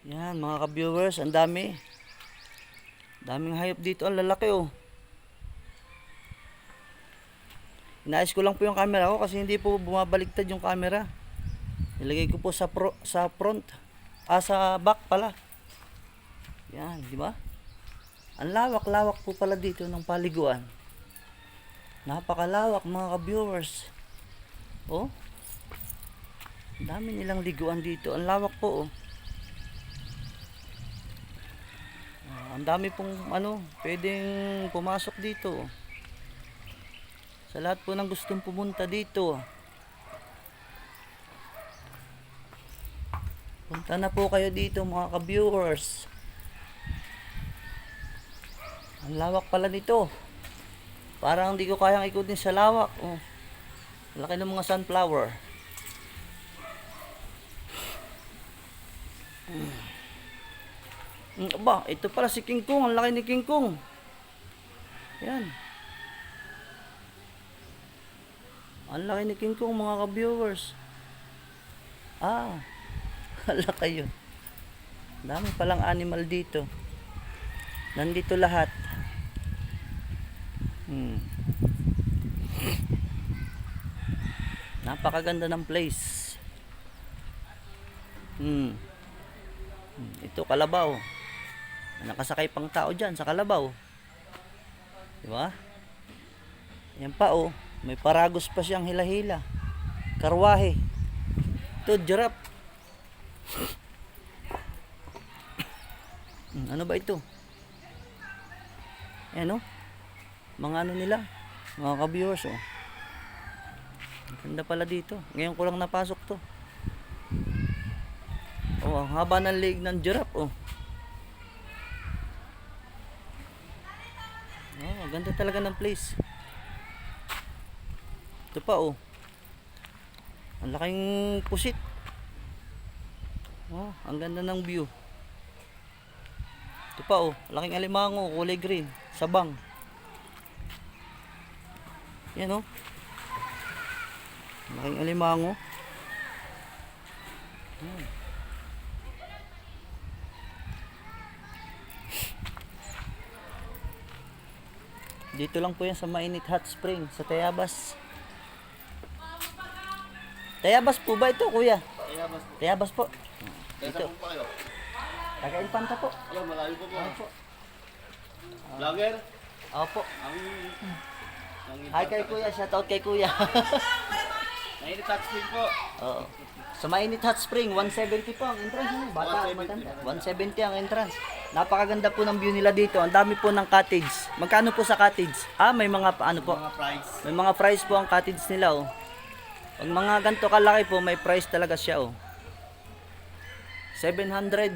Yan mga ka-viewers, ang dami. Daming hayop dito, ang lalaki oh. Inaayos ko lang po yung camera ko kasi hindi po bumabaligtad yung camera. Nilagay ko po sa front. Sa back pala. Yan, di ba? Ang lawak-lawak po pala dito ng paliguan. Napakalawak mga ka-viewers. Oh. Ang dami nilang liguan dito. Ang lawak po oh. Ang dami pong pwedeng pumasok dito. Sa lahat po ng gustong pumunta dito. Punta na po kayo dito mga ka-viewers. Ang lawak pala nito. Parang hindi ko kayang ikutin sa lawak. Oh. Laki ng mga sunflower. Aba, ito pala si King Kong. Ang laki ni King Kong. Yan. Ang laki ni King Kong mga ka-viewers. Hala kayo. Dami palang animal dito. Nandito lahat. Napakaganda ng place. Ito kalabaw. Nakasakay pang tao dyan sa kalabaw. Diba? Yan pa oh. May paragos pa siyang hila-hila. Karwahe. Ito giraffe. Ano ba ito? Ayan oh. Mga nila. Mga ka-viewers oh. Ganda pala dito. Ngayon ko lang napasok to. Oh, ang haba ng leg ng giraffe oh. Oh, ganda talaga ng place. Ito pa oh. Ang laking pusit. Oh, ang ganda ng view. Ito pa oh, laking alimango, kulay green, sabang. Yan oh. Laking alimango. Dito lang po yan sa Mainit Hot Spring sa Tayabas. Tayabas po ba ito kuya? Tayabas. Tayabas po. Dito. Dito. Taga-Infanta po. Ayun, malayo po po. Opo. Vlogger? Opo. Ang Hi kay kuya, shoutout kay kuya. Mainit Hot Spring po. Oo. Sa Mainit Hot Spring, 170 po ang entrance. Bata, 170. matanda. 170 ang entrance. Napakaganda po ng view nila dito. Ang dami po ng cottage. Magkano po sa cottage? May mga ano po? Mga price. May mga price po ang cottage nila oh. Pag mga ganito kalaki po, may price talaga siya oh. 700.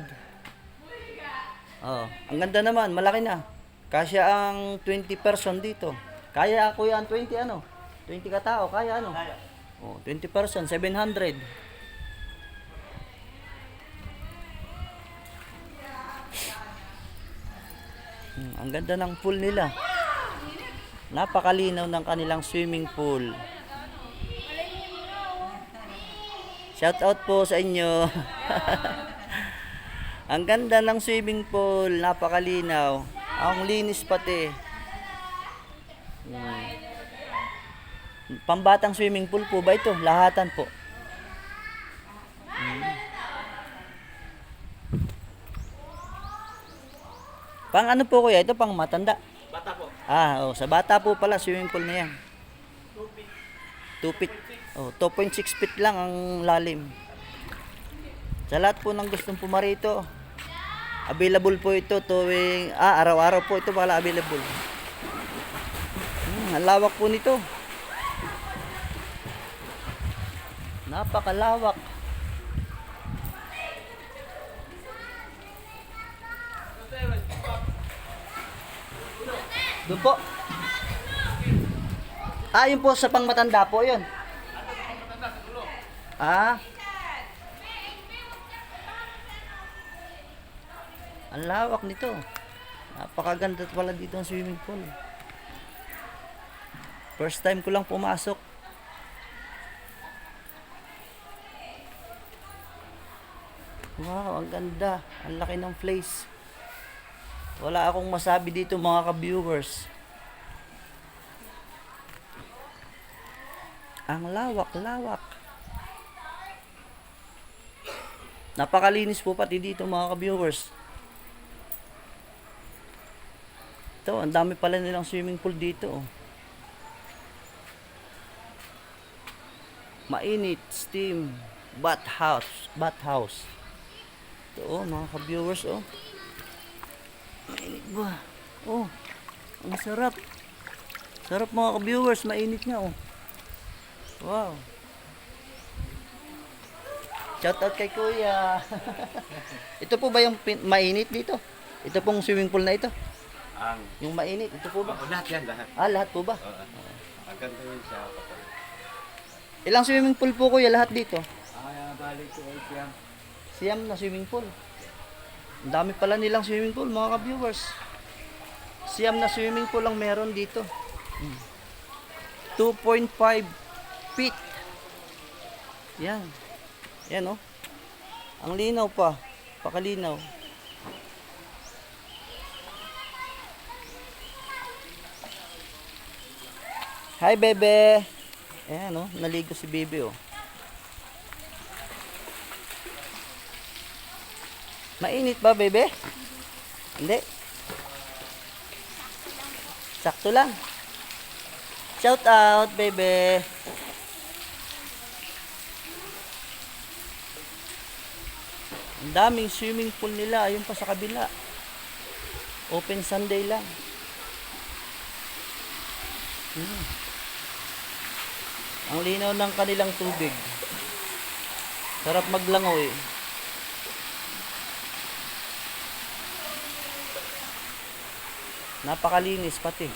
Oh, ang ganda naman, malaki na. Kasya ang 20 person dito. Kaya kuya ang 20 ano? 20 katao, kaya ano? Kaya. Oh, 20 person, 700. Ang ganda ng pool nila. Napakalinaw ng kanilang swimming pool. Shout out po sa inyo. Ang ganda ng swimming pool, napakalinaw. Ang linis pati. Pambatang swimming pool po ba ito? Lahatan po. Pang ano po kuya? Ito pang matanda. Bata po. Sa bata po pala swimming pool na yan. 2 feet. 2.6 feet lang ang lalim. Sa lahat po ng gustong pumarito, available po ito tuwing araw-araw po ito pala available. Ang lawak po nito. Napakalawak. Doon po. Yun po sa pangmatanda po yun. Ang lawak nito. Napakaganda pala dito ang swimming pool. First time ko lang pumasok. Wow, ang ganda. Ang laki ng place. Wala akong masabi dito mga ka-viewers. Ang lawak-lawak. Napakalinis po pati dito mga ka-viewers. Ito, ang dami pala nilang swimming pool dito. Oh. Mainit, steam, bath house. Ito oh, mga ka-viewers oh. Mainit ba? Oh, ang sarap. Sarap mga ka-viewers, mainit nga oh. Wow. Shout out kay Kuya. Ito po ba yung mainit dito? Ito pong swimming pool na ito? Ang... Yung mainit, ito po ba? lahat yan, lahat. Ah, lahat po ba? Ang ganda yun siya. Ilang swimming pool po kuya lahat dito? Balik ko ay siyam. Siyam na swimming pool. Ang dami pala nilang swimming pool mga ka-viewers. Siyam na swimming pool ang meron dito. 2.5 feet. Yan. Yan oh. Ang linaw pa. Pakalinaw. Hi bebe. Ayan oh, naligo si bebe oh. Mainit ba, bebe? Hindi. Sakto lang. Shout out, bebe. Ang daming swimming pool nila. Ayun pa sa kabila. Open Sunday lang. Ang linaw ng kanilang tubig. Sarap maglangoy. Napakalinis pati.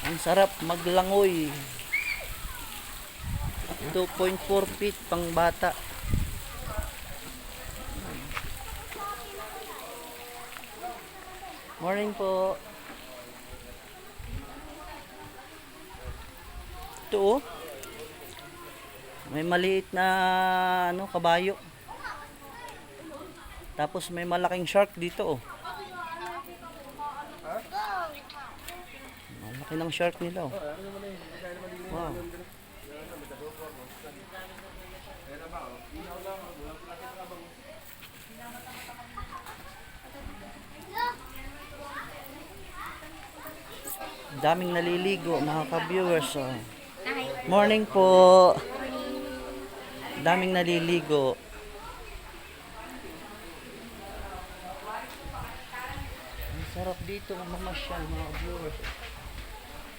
Ang sarap maglangoy. 2.4 feet pang bata. Morning po. Ito oh. May maliit na ano, kabayo. Tapos may malaking shark dito oh. Malaki ng shark nila oh. Wow. Daming naliligo mga ka-viewers oh. Morning po. Daming naliligo. Ang sarap dito mamasyal mga viewers.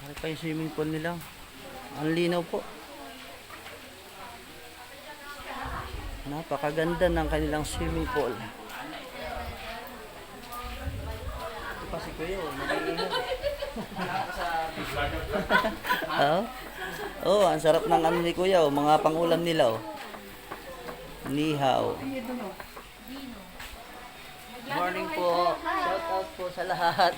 Ano pa yung swimming pool nila? Ang linaw po. Napakaganda ng kanilang swimming pool. Ito pa si Kuya, nag-iingat. Oh, ang sarap ng ano ni Kuya, oh, mga pangulam nila oh. Nihaw. Morning po. Shout out po sa lahat.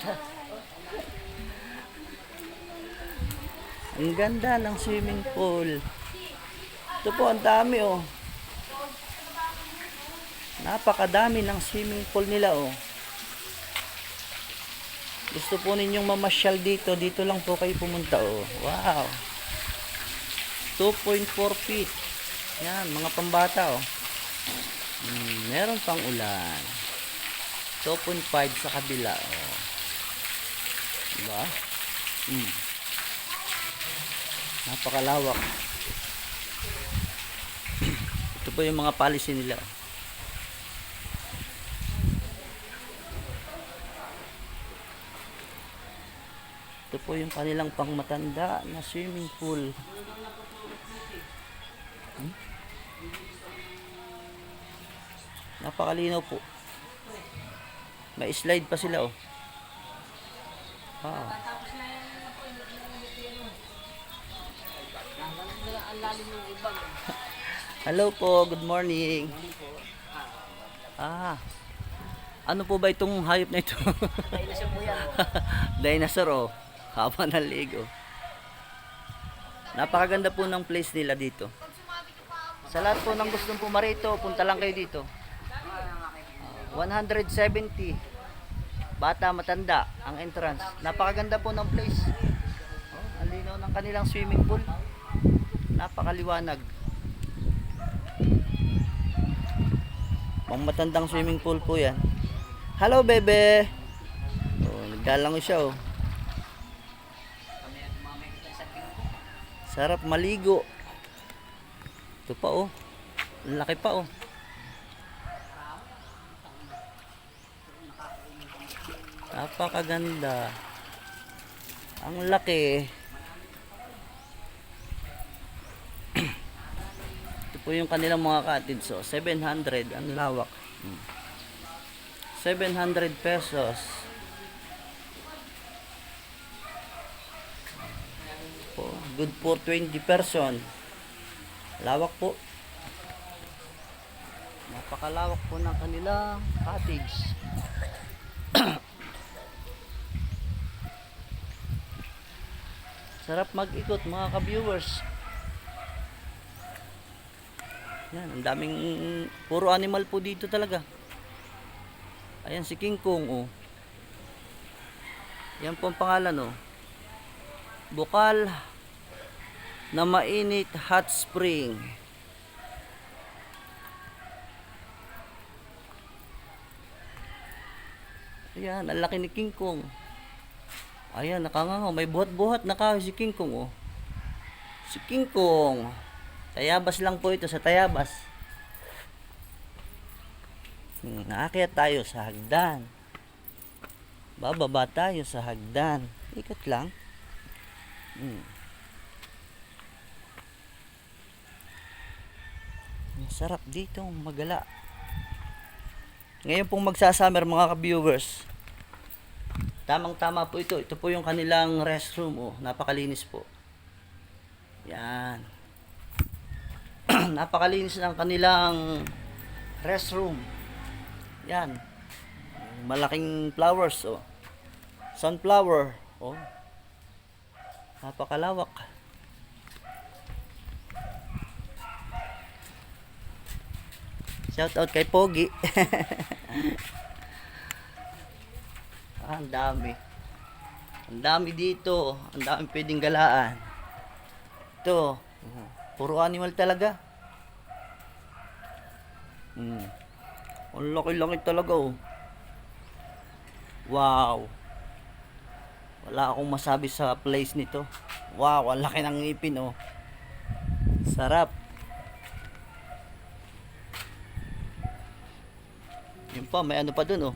Ang ganda ng swimming pool. Ito po ang dami oh. Napakadami ng swimming pool nila oh. Gusto po ninyong mamasyal dito, dito lang po kayo pumunta oh. Wow. 2.4 feet. Yan, mga pambata oh. Meron pang ulan. 2.5 sa kabila oh. Diba? Napakalawak. Ito po yung mga policy nila. Ito po yung kanilang pangmatanda na swimming pool. Napakalinaw po. May slide pa sila oh. Wow. Hello po, good morning. Ano po ba itong hayop na ito? Dinosaur po yan. Dinosaur oh. Haba ng ligo. Napakaganda po ng place nila dito. Sa lahat po ng gustong pumarito, punta lang kayo dito. 170. Bata, matanda ang entrance. Napakaganda po ng place. Ang linaw ng kanilang swimming pool. Napakaliwanag. Pang matandang swimming pool po yan. Hello, bebe. Oh, naggalango siya, oh. Sarap maligo. Ito pa, oh. Ang laki pa, oh. Napakaganda. Ang laki. Ito po yung kanilang mga cottage. So, 700 ang lawak. 700 pesos. Po, good for 20 person. Lawak po. Napakalawak po ng kanilang cottage. Sarap mag-ikot mga ka-viewers. Yan, ang daming puro animal po dito talaga. Ayan si King Kong, oh. Yan po ang pangalan, oh. Bukal na mainit hot spring. Ayan, ang laki ni King Kong. Ayan, nakangangaw. May buhat-buhat na kahoy si King Kong, oh. Si King Kong. Tayabas lang po ito sa Tayabas. Naakyat tayo sa hagdan. Bababa tayo sa hagdan. Ikot lang. Ang sarap dito magala. Ngayon pong magsasummer mga ka-viewers. Tamang-tama po ito. Ito po yung kanilang restroom. Oh, napakalinis po. Yan. Napakalinis ng kanilang restroom. Yan. Malaking flowers. Oh. Sunflower. Oh. Napakalawak. Shout out kay Pogi. Ang dami. Ang dami dito. Ang dami pwedeng galaan. Ito. Puro animal talaga. Ang laki-laki talaga, oh. Wow. Wala akong masabi sa place nito. Wow, ang laki ng ngipin, oh. Sarap. Yun pa, may ano pa dun, oh.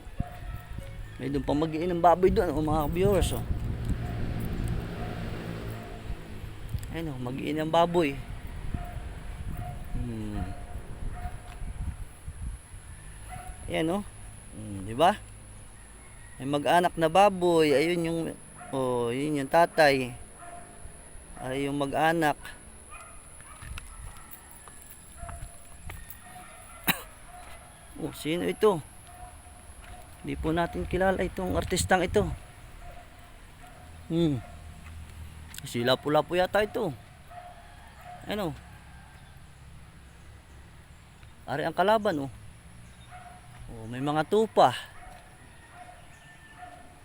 May doon pang mag-iinang baboy doon, oh, mga viewers, oh. Ayun, oh, mag-iinang baboy. Ayan, oh. Di ba? May mag-anak na baboy. Ayun yung, oh, yun yung tatay. Ay yung mag-anak. Oh, sino ito? Hindi po natin kilala itong artistang ito. Sila pula po yata ito. Ano? Ari ang kalaban, oh. Oh, may mga tupa.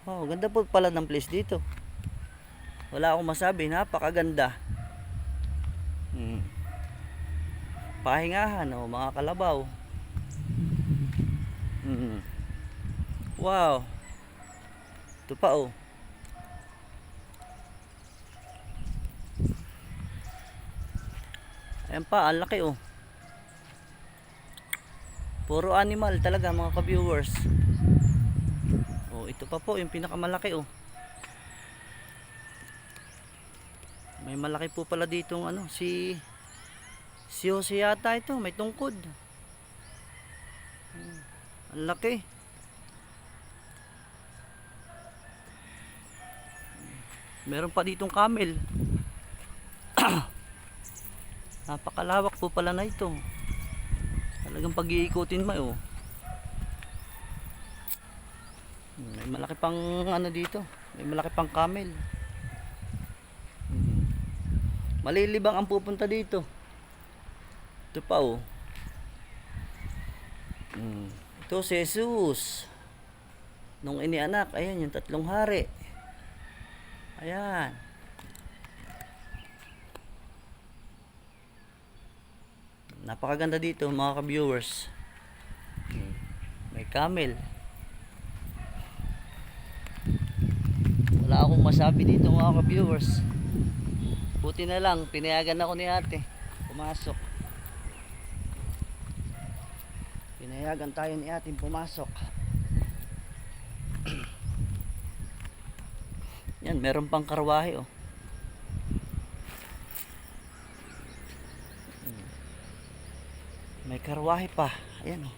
Oh, ganda po pala ng place dito. Wala akong masabi, napakaganda. Pahingahan, oh, mga kalabaw. Wow. Ito pa, oh. Ayan pa, ang laki, oh. Puro animal talaga mga ka-viewers. Oh, ito pa po yung pinakamalaki, oh. May malaki po pala ditong ano, si Jose yata ito, may tungkod. Ang laki. Meron pa ditong camel. Napakalawak po pala na ito. Talagang pag-iikutin mo, oh. May malaki pang ano dito. May malaki pang camel. Malilibang ang pupunta dito. Ito pa oh. Ito si Jesus. Nung inianak, ayan yung tatlong hari. Ayan. Napakaganda dito mga ka-viewers. May camel. Wala akong masabi dito mga ka-viewers. Buti na lang, pinayagan ako ni ate. Pumasok. Pinayagan tayo ni ate pumasok. Yan, meron pang karwahe oh. May karwahe pa. Ayan oh.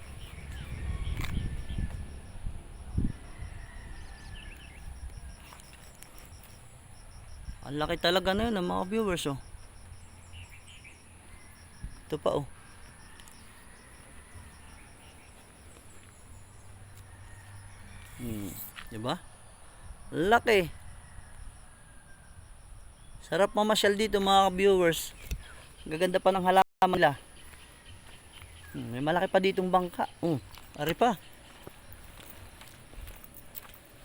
Ang laki talaga na yun ng mga viewers oh. Ito pa oh. Diba? Laki. Sarap mamasyal dito mga viewers. Gaganda pa ng halaman nila. May malaki pa ditong bangka. Ari pa.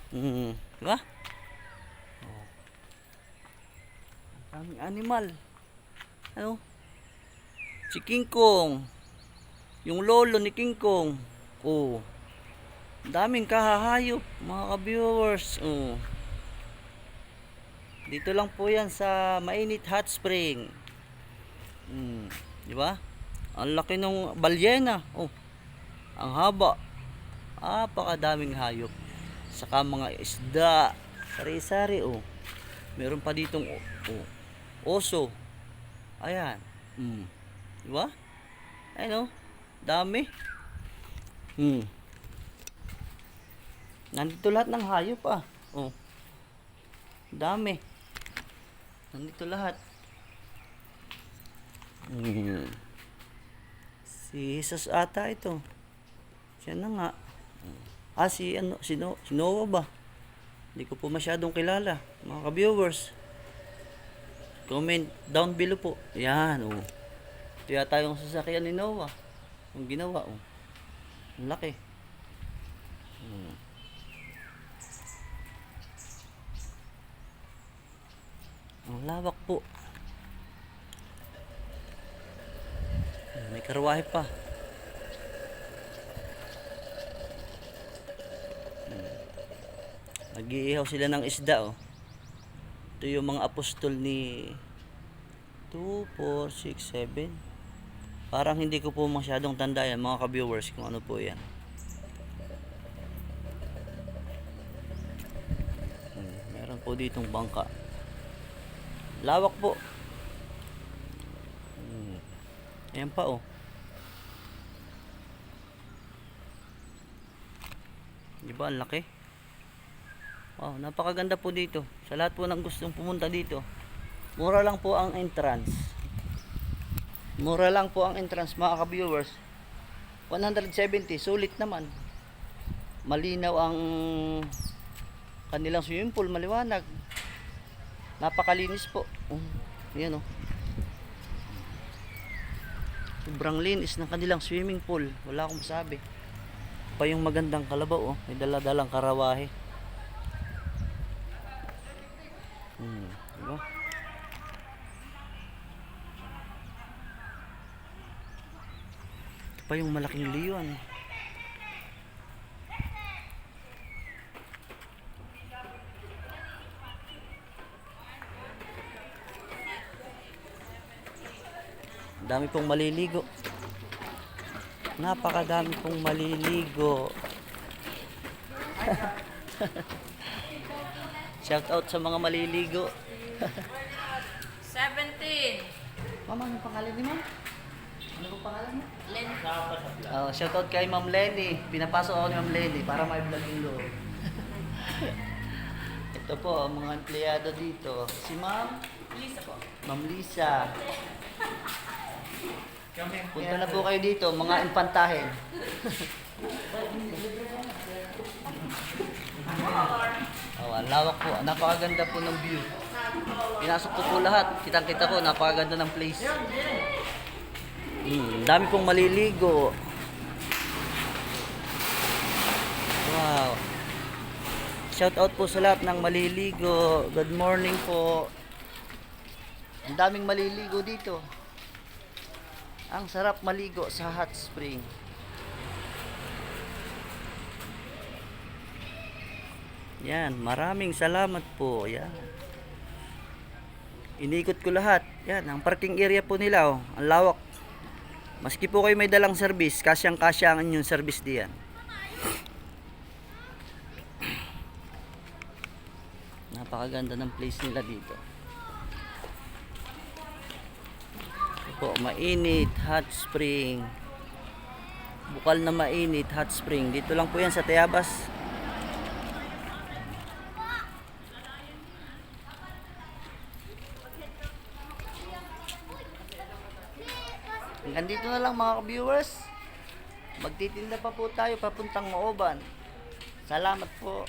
Diba? Ang animal. Ano? Si King Kong. Yung lolo ni King Kong. Oh. Daming kahahayop mga ka-viewers. Oh. Dito lang po yan sa Mainit Hot Spring. Diba? Ang laki ng balyena. Oh. Ang haba. Pakadaming hayop. Saka mga isda. Sari-sari oh. Meron pa ditong oso. Ayan. Diba? Ayun oh. Dami. Nandito lahat ng hayop ah. Oh. Dami. Nandito lahat. Si Jesus ata ito. Siya na nga. Si Noah ba? Hindi ko po masyadong kilala. Mga ka-viewers. Comment down below po. Yan oh. Ito yata yung sasakyan ni Noah. Yung ginawa oh. Ang laki. Ang lawak po. May karwahe pa. Nag-iihaw sila ng isda oh. Ito yung mga apostol ni 2, 4, 6, 7. Parang hindi ko po masyadong tanda yan mga ka-viewers kung ano po yan. Meron po ditong bangka. Lawak po. Ayan pa oh. Diba ang laki? Wow, napakaganda po dito. Sa lahat po ng gustong pumunta dito. Mura lang po ang entrance. Mura lang po ang entrance mga ka-viewers. 170, sulit naman. Malinaw ang kanilang swimming pool, maliwanag. Napakalinis po. Yan oh. Sobrang linis ng kanilang swimming pool. Wala akong masabi. Pa yung magandang kalabaw oh. May dala-dalang karawahe. Diba? Ito pa yung malaking leon. Dami pong maliligo. Napakadami pong maliligo. Shout out sa mga maliligo. 17. Mama, ano pangalan ni Ma'am? Ano po pangalan niya? Len. Shout out kay Ma'am Lenny. Pinapasok ako ni Ma'am Lenny para may vlog yung loob. Ito po, ang mga empleyado dito. Si Ma'am Lisa po. Ma'am Lisa. Punta na po kayo dito, mga impantahin. Ang lawak po. Napakaganda po ng view. Pinasok ko po lahat. Kitang-kita ko, napakaganda ng place. Dami pong maliligo. Wow. Shout out po sa lahat ng maliligo. Good morning po. Ang daming maliligo dito. Ang sarap maligo sa hot spring. Yan, maraming salamat po. Yan. Inikot ko lahat. Yan, ang parking area po nila, oh, ang lawak. Maski po kayo may dalang service, kasyang-kasya ang inyong service diyan. Napakaganda ng place nila dito. Ito po, mainit, hot spring. Bukal na mainit, hot spring. Dito lang po yan sa Tayabas. Hanggang dito na lang mga viewers. Magtitinda pa po tayo papuntang Mooban. Salamat po.